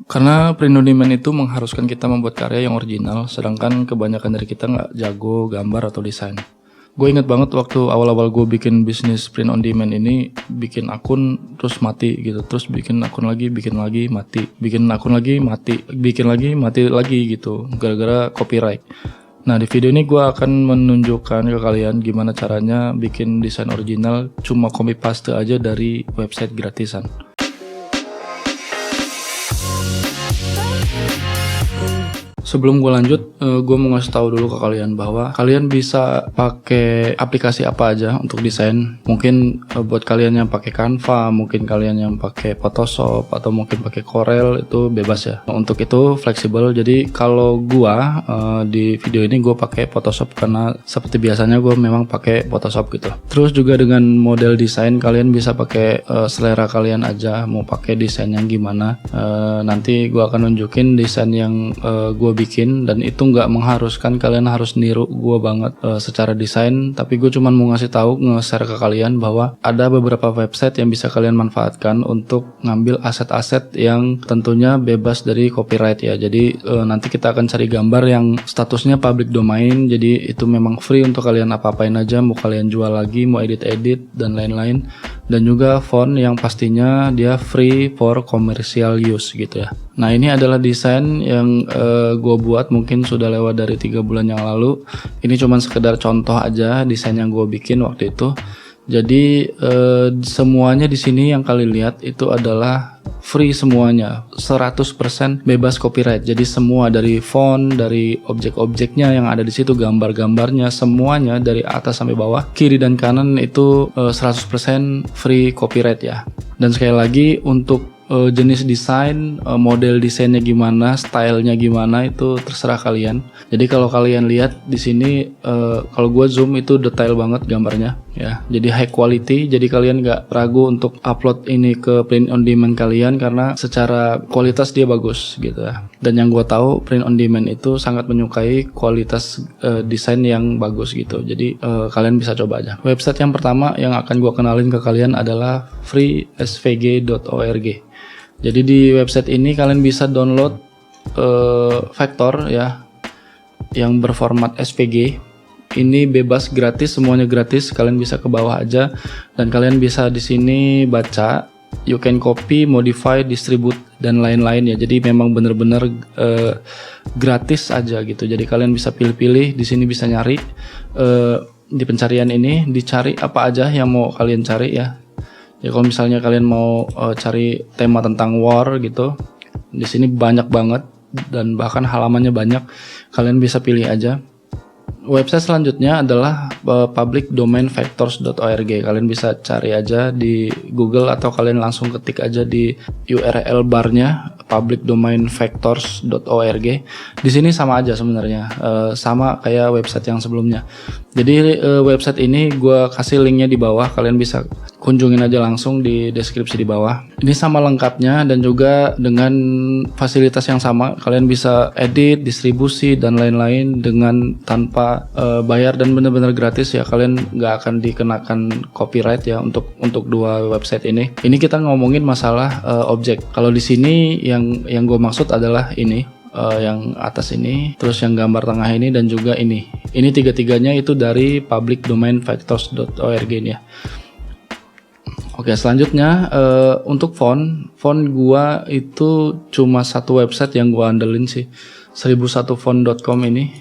Karena print on demand itu mengharuskan kita membuat karya yang original, sedangkan kebanyakan dari kita nggak jago gambar atau desain. Gue inget banget waktu awal-awal gue bikin bisnis print on demand ini, bikin akun terus mati gitu, terus bikin akun lagi, mati, bikin akun lagi, mati, bikin lagi, mati lagi gitu, gara-gara copyright. Nah, di video ini gue akan menunjukkan ke kalian gimana caranya bikin desain original cuma copy paste aja dari website gratisan. Sebelum gue lanjut, gue mau ngasih tahu dulu ke kalian bahwa kalian bisa pakai aplikasi apa aja untuk desain. Mungkin buat kalian yang pakai Canva, mungkin kalian yang pakai Photoshop, atau mungkin pakai Corel, itu bebas ya. Untuk itu fleksibel. Jadi kalau gue di video ini gue pakai Photoshop karena seperti biasanya gue memang pakai Photoshop gitu. Terus juga dengan model desain kalian bisa pakai selera kalian aja. Mau pakai desain yang gimana? Nanti gue akan nunjukin desain yang gue bikin, dan itu nggak mengharuskan kalian harus niru gue banget secara desain, tapi gue cuman mau ngasih tahu, nge-share ke kalian bahwa ada beberapa website yang bisa kalian manfaatkan untuk ngambil aset-aset yang tentunya bebas dari copyright ya. Jadi nanti kita akan cari gambar yang statusnya public domain, jadi itu memang free untuk kalian apa-apain aja, mau kalian jual lagi, mau edit-edit dan lain-lain. Dan juga font yang pastinya dia free for commercial use gitu ya. Nah, ini adalah desain yang gue buat, mungkin sudah lewat dari 3 bulan yang lalu. Ini cuman sekedar contoh aja desain yang gue bikin waktu itu. Jadi semuanya di sini yang kalian lihat itu adalah free semuanya, 100% bebas copyright. Jadi semua dari font, dari objek-objeknya yang ada di situ, gambar-gambarnya, semuanya dari atas sampai bawah, kiri dan kanan itu 100% free copyright ya. Dan sekali lagi untuk jenis desain, model desainnya gimana, stylenya gimana, itu terserah kalian. Jadi kalau kalian lihat di sini, kalau gue zoom itu detail banget gambarnya ya. Jadi high quality, jadi kalian nggak ragu untuk upload ini ke print on demand kalian karena secara kualitas dia bagus gitu ya. Dan yang gue tahu print on demand itu sangat menyukai kualitas desain yang bagus gitu. Jadi kalian bisa coba aja. Website yang pertama yang akan gue kenalin ke kalian adalah freesvg.org. Jadi di website ini kalian bisa download vektor ya yang berformat SVG. Ini bebas, gratis, semuanya gratis. Kalian bisa ke bawah aja dan kalian bisa di sini baca, you can copy, modify, distribute dan lain-lain ya. Jadi memang benar-benar gratis aja gitu. Jadi kalian bisa pilih-pilih, di sini bisa nyari di pencarian ini, dicari apa aja yang mau kalian cari ya. Ya kalau misalnya kalian mau cari tema tentang war gitu, di sini banyak banget dan bahkan halamannya banyak. Kalian bisa pilih aja. Website selanjutnya adalah publicdomainvectors.org. Kalian bisa cari aja di Google atau kalian langsung ketik aja di URL barnya publicdomainvectors.org. Di sini sama aja sebenarnya, sama kayak website yang sebelumnya. Jadi website ini gue kasih linknya di bawah, kalian bisa kunjungin aja langsung di deskripsi di bawah. Ini sama lengkapnya dan juga dengan fasilitas yang sama. Kalian bisa edit, distribusi dan lain-lain dengan tanpa bayar dan benar-benar gratis ya. Kalian nggak akan dikenakan copyright ya untuk dua website ini. Ini kita ngomongin masalah objek. Kalau di sini yang gue maksud adalah ini. Yang atas ini, terus yang gambar tengah ini, dan juga ini. Ini tiga-tiganya itu dari publicdomainvectors.org ini ya. Oke, selanjutnya untuk font gua itu cuma satu website yang gua andelin sih, 1001font.com ini.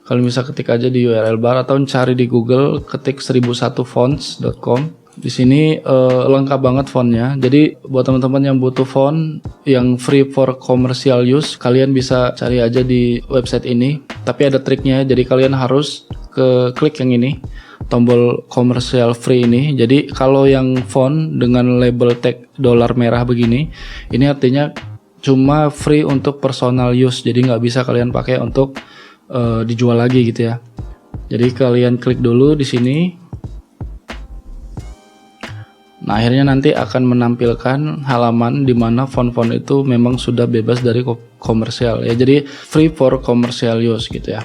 Kalian bisa ketik aja di URL bar atau cari di Google, ketik 1001fonts.com. Di sini lengkap banget fontnya. Jadi buat teman-teman yang butuh font yang free for commercial use, kalian bisa cari aja di website ini. Tapi ada triknya, jadi kalian harus klik yang ini, tombol commercial free ini. Jadi kalau yang font dengan label tag dolar merah begini, ini artinya cuma free untuk personal use. Jadi nggak bisa kalian pakai untuk dijual lagi gitu ya. Jadi kalian klik dulu di sini. Nah, akhirnya nanti akan menampilkan halaman di mana font-font itu memang sudah bebas dari komersial ya. Jadi free for commercial use gitu ya.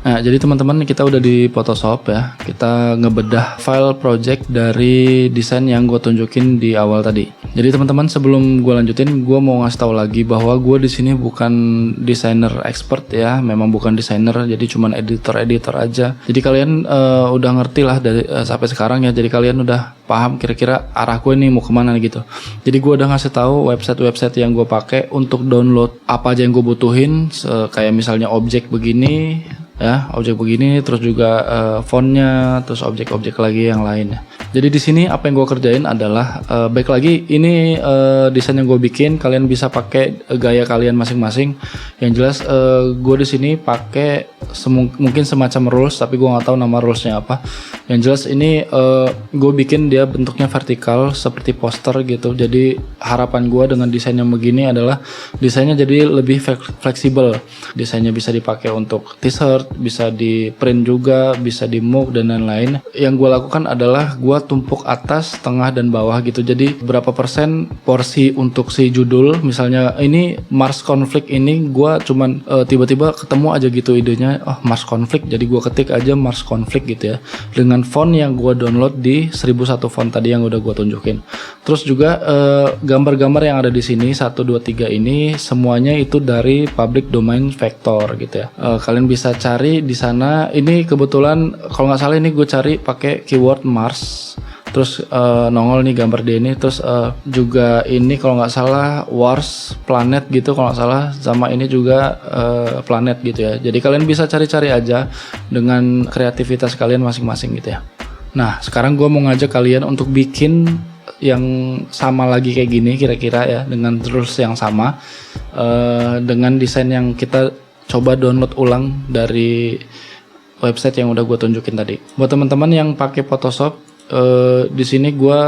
Nah, jadi teman-teman kita udah di Photoshop ya. Kita ngebedah file project dari desain yang gue tunjukin di awal tadi. Jadi teman-teman sebelum gue lanjutin, gue mau ngasih tahu lagi bahwa gue di sini bukan desainer expert ya. Memang bukan desainer, jadi cuman editor aja. Jadi kalian udah ngerti lah dari sampai sekarang ya. Jadi kalian udah paham kira-kira arah gue nih mau kemana nih gitu. Jadi gue udah ngasih tahu website yang gue pakai untuk download apa aja yang gue butuhin, kayak misalnya objek begini. Ya, objek begini, terus juga fontnya, terus objek-objek lagi yang lainnya. Jadi di sini apa yang gue kerjain adalah baik lagi ini desain yang gue bikin, kalian bisa pakai gaya kalian masing-masing. Yang jelas gue di sini pakai mungkin semacam rules, tapi gue nggak tahu nama rulesnya apa. Yang jelas ini gue bikin dia bentuknya vertikal seperti poster gitu. Jadi harapan gue dengan desain yang begini adalah desainnya jadi lebih fleksibel. Desainnya bisa dipakai untuk t-shirt, bisa di print juga, bisa di mug dan lain-lain. Yang gue lakukan adalah gue tumpuk atas, tengah dan bawah gitu. Jadi berapa persen porsi untuk si judul, misalnya ini Mars Conflict ini gue cuman tiba-tiba ketemu aja gitu idenya, oh Mars Conflict, jadi gue ketik aja Mars Conflict gitu ya, dengan font yang gue download di 1001 font tadi yang udah gue tunjukin. Terus juga gambar-gambar yang ada di sini 1, 2, 3 ini semuanya itu dari public domain vector gitu ya. Kalian bisa cari di sana. Ini kebetulan kalau nggak salah ini gue cari pakai keyword Mars, terus nongol nih gambar dia ini. Terus juga ini kalau nggak salah Wars planet gitu kalau nggak salah, sama ini juga planet gitu ya. Jadi kalian bisa cari-cari aja dengan kreativitas kalian masing-masing gitu ya. Nah sekarang gue mau ngajak kalian untuk bikin yang sama lagi kayak gini kira-kira ya, dengan rules yang sama, dengan desain yang kita coba download ulang dari website yang udah gue tunjukin tadi. Buat teman-teman yang pakai Photoshop, di sini gue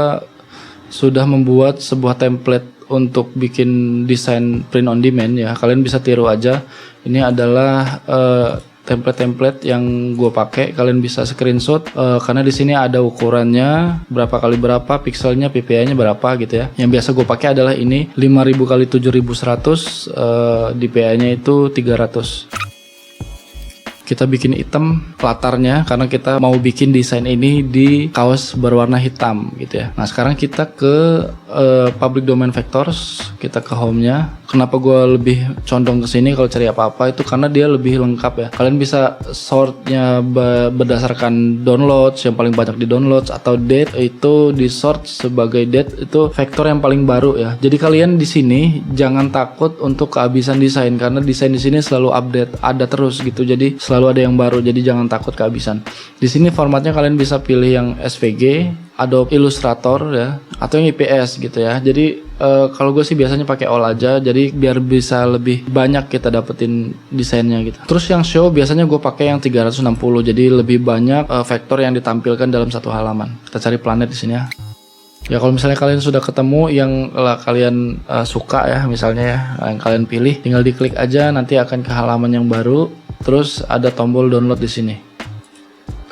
sudah membuat sebuah template untuk bikin desain print on demand ya. Kalian bisa tiru aja. Ini adalah template yang gue pakai. Kalian bisa screenshot karena di sini ada ukurannya berapa kali berapa, pixelnya, PPI-nya berapa gitu ya. Yang biasa gue pakai adalah ini 5000 kali 7100, DPI-nya itu 300. Kita bikin hitam latarnya karena kita mau bikin desain ini di kaos berwarna hitam gitu ya. Nah sekarang kita ke public domain vectors, kita ke home-nya. Kenapa gue lebih condong ke sini kalau cari apa-apa itu karena dia lebih lengkap ya. Kalian bisa sortnya berdasarkan downloads yang paling banyak di downloads, atau date itu di sort sebagai date itu vektor yang paling baru ya. Jadi kalian di sini jangan takut untuk kehabisan desain karena desain di sini selalu update, ada terus gitu. Jadi selalu ada yang baru, jadi jangan takut kehabisan. Di sini formatnya kalian bisa pilih yang SVG, Adobe Illustrator ya, atau yang IPS gitu ya. Jadi kalau gue sih biasanya pakai all aja, jadi biar bisa lebih banyak kita dapetin desainnya gitu. Terus yang show biasanya gue pakai yang 360, jadi lebih banyak vektor yang ditampilkan dalam satu halaman. Kita cari planet di sini ya. Ya kalau misalnya kalian sudah ketemu yang kalian suka ya, misalnya ya, yang kalian pilih, tinggal diklik aja, nanti akan ke halaman yang baru. Terus ada tombol download di sini.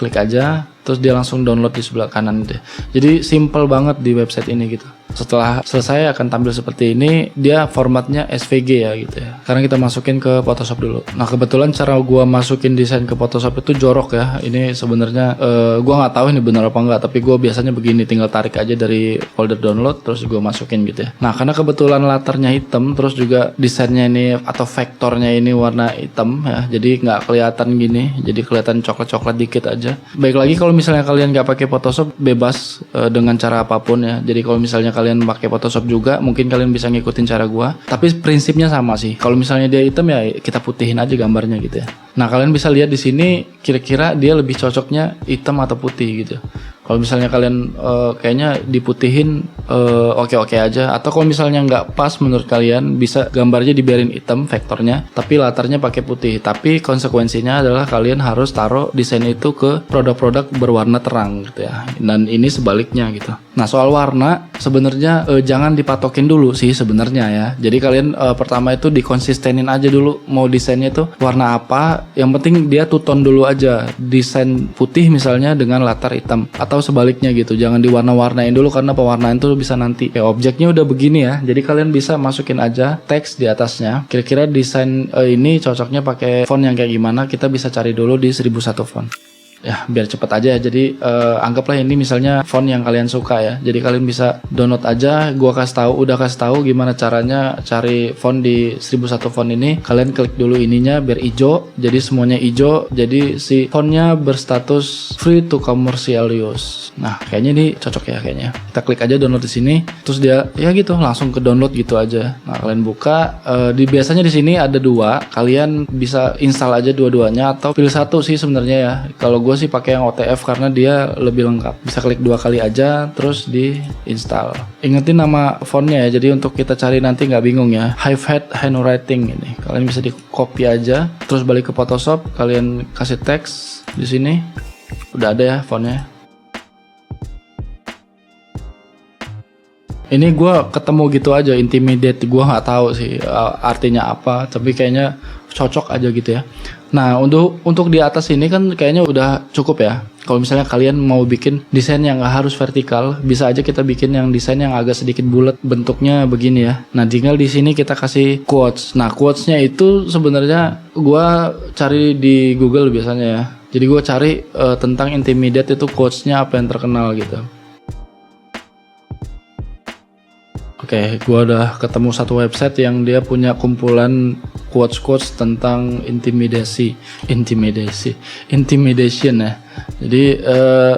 Klik aja, terus dia langsung download di sebelah kanan gitu. Jadi simple banget di website ini gitu. Setelah selesai akan tampil seperti ini. Dia formatnya SVG ya gitu ya. Sekarang kita masukin ke Photoshop dulu. Nah kebetulan cara gua masukin desain ke Photoshop itu jorok ya. Ini sebenarnya gua nggak tahu ini benar apa enggak, tapi gua biasanya begini, tinggal tarik aja dari folder download terus gua masukin gitu ya. Nah karena kebetulan latarnya hitam, terus juga desainnya ini atau vektornya ini warna hitam ya, jadi nggak kelihatan gini, jadi kelihatan coklat-coklat dikit aja. Baik lagi kalau misalnya kalian nggak pakai Photoshop, bebas dengan cara apapun ya. Jadi kalau misalnya kalian pakai Photoshop juga, mungkin kalian bisa ngikutin cara gua, tapi prinsipnya sama sih. Kalau misalnya dia hitam ya kita putihin aja gambarnya gitu ya. Nah kalian bisa lihat di sini kira-kira dia lebih cocoknya hitam atau putih gitu. Kalau misalnya kalian kayaknya diputihin oke-oke aja, atau kalau misalnya nggak pas menurut kalian, bisa gambarnya dibiarin hitam vektornya tapi latarnya pakai putih. Tapi konsekuensinya adalah kalian harus taruh desain itu ke produk-produk berwarna terang gitu ya, dan ini sebaliknya gitu. Nah soal warna sebenarnya jangan dipatokin dulu sih sebenarnya ya. Jadi kalian pertama itu dikonsistenin aja dulu mau desainnya itu warna apa. Yang penting dia two tone dulu aja, desain putih misalnya dengan latar hitam, atau atau sebaliknya gitu. Jangan diwarna-warnain dulu karena pewarnaan tuh bisa nanti kayak objeknya udah begini ya. Jadi kalian bisa masukin aja teks di atasnya. Kira-kira desain ini cocoknya pakai font yang kayak gimana? Kita bisa cari dulu di 1001 font. Ya biar cepet aja ya. Jadi anggaplah ini misalnya font yang kalian suka ya. Jadi kalian bisa download aja. Gua udah kasih tahu gimana caranya cari font di 1001 font ini. Kalian klik dulu ininya biar hijau. Jadi semuanya hijau. Jadi si fontnya berstatus free to commercial use. Nah kayaknya ini cocok ya kayaknya. Kita klik aja download di sini. Terus dia ya gitu langsung ke download gitu aja. Nah kalian buka. Biasanya di sini ada dua. Kalian bisa install aja dua-duanya atau pilih satu sih sebenarnya ya. Kalau gue sih pakai yang OTF karena dia lebih lengkap. Bisa klik 2 kali aja terus di install. Ingetin nama fontnya ya. Jadi untuk kita cari nanti nggak bingung ya. Hive handwriting ini. Kalian bisa di copy aja. Terus balik ke Photoshop. Kalian kasih teks di sini. Udah ada ya fontnya. Ini gue ketemu gitu aja, intimidate. Gue nggak tahu sih artinya apa. Tapi kayaknya cocok aja gitu ya. Nah untuk di atas ini kan kayaknya udah cukup ya. Kalau misalnya kalian mau bikin desain yang nggak harus vertikal, bisa aja kita bikin yang desain yang agak sedikit bulat bentuknya begini ya. Nah tinggal di sini kita kasih quotes. Nah quotesnya itu sebenarnya gue cari di Google biasanya ya. Jadi gue cari tentang intimidate itu quotesnya apa yang terkenal gitu. Oke, gue udah ketemu satu website yang dia punya kumpulan quotes-quotes tentang intimidation ya. Jadi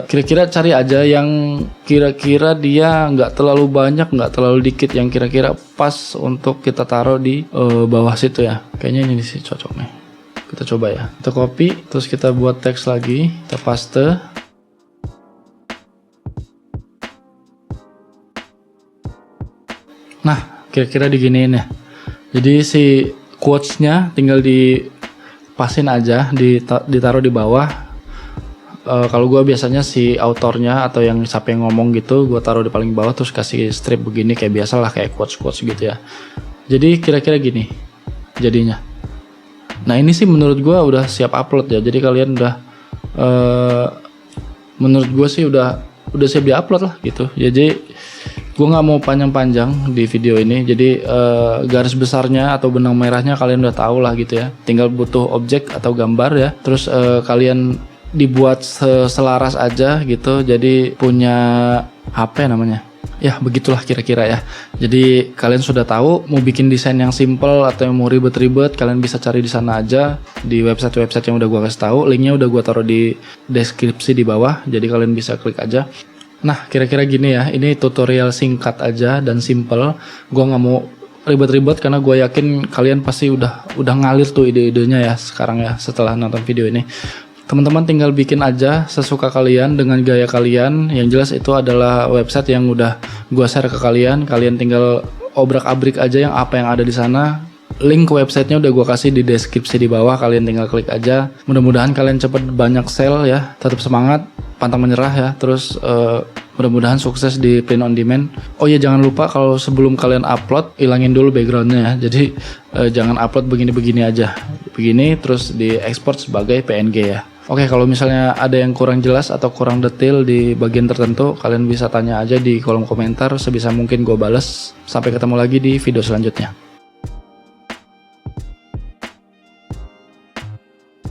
kira-kira cari aja yang kira-kira dia nggak terlalu banyak, nggak terlalu dikit, yang kira-kira pas untuk kita taruh di bawah situ ya. Kayaknya ini sih cocok nih. Kita coba ya. Kita copy, terus kita buat teks lagi, kita paste. Nah, kira-kira diginiin ya. Jadi si quotes-nya tinggal dipasin aja, ditaruh di bawah. Kalau gue biasanya si autornya atau yang siapa yang ngomong gitu, gue taruh di paling bawah terus kasih strip begini kayak biasalah kayak quotes-quotes gitu ya. Jadi kira-kira gini jadinya. Nah ini sih menurut gue udah siap upload ya. Jadi kalian udah, menurut gue sih udah siap di-upload lah gitu. Jadi gue nggak mau panjang-panjang di video ini, jadi garis besarnya atau benang merahnya kalian udah tahu lah gitu ya. Tinggal butuh objek atau gambar ya, terus kalian dibuat selaras aja gitu. Jadi punya HP namanya. Ya begitulah kira-kira ya. Jadi kalian sudah tahu mau bikin desain yang simple atau yang mau ribet-ribet, kalian bisa cari di sana aja di website-website yang udah gue kasih tahu. Linknya udah gue taruh di deskripsi di bawah, jadi kalian bisa klik aja. Nah kira-kira gini ya, ini tutorial singkat aja dan simple. Gue nggak mau ribet-ribet karena gue yakin kalian pasti udah ngalir tuh ide-idenya ya sekarang ya setelah nonton video ini. Teman-teman tinggal bikin aja sesuka kalian dengan gaya kalian. Yang jelas itu adalah website yang udah gue share ke kalian. Kalian tinggal obrak-abrik aja yang apa yang ada di sana. Link ke websitenya udah gue kasih di deskripsi di bawah, kalian tinggal klik aja. Mudah-mudahan kalian cepet banyak sale ya, tetap semangat, pantang menyerah ya. Terus mudah-mudahan sukses di print on demand. Oh ya jangan lupa kalau sebelum kalian upload ilangin dulu backgroundnya ya. Jadi jangan upload begini-begini aja, begini terus diekspor sebagai PNG ya. Oke, kalau misalnya ada yang kurang jelas atau kurang detail di bagian tertentu, kalian bisa tanya aja di kolom komentar, sebisa mungkin gue bales. Sampai ketemu lagi di video selanjutnya.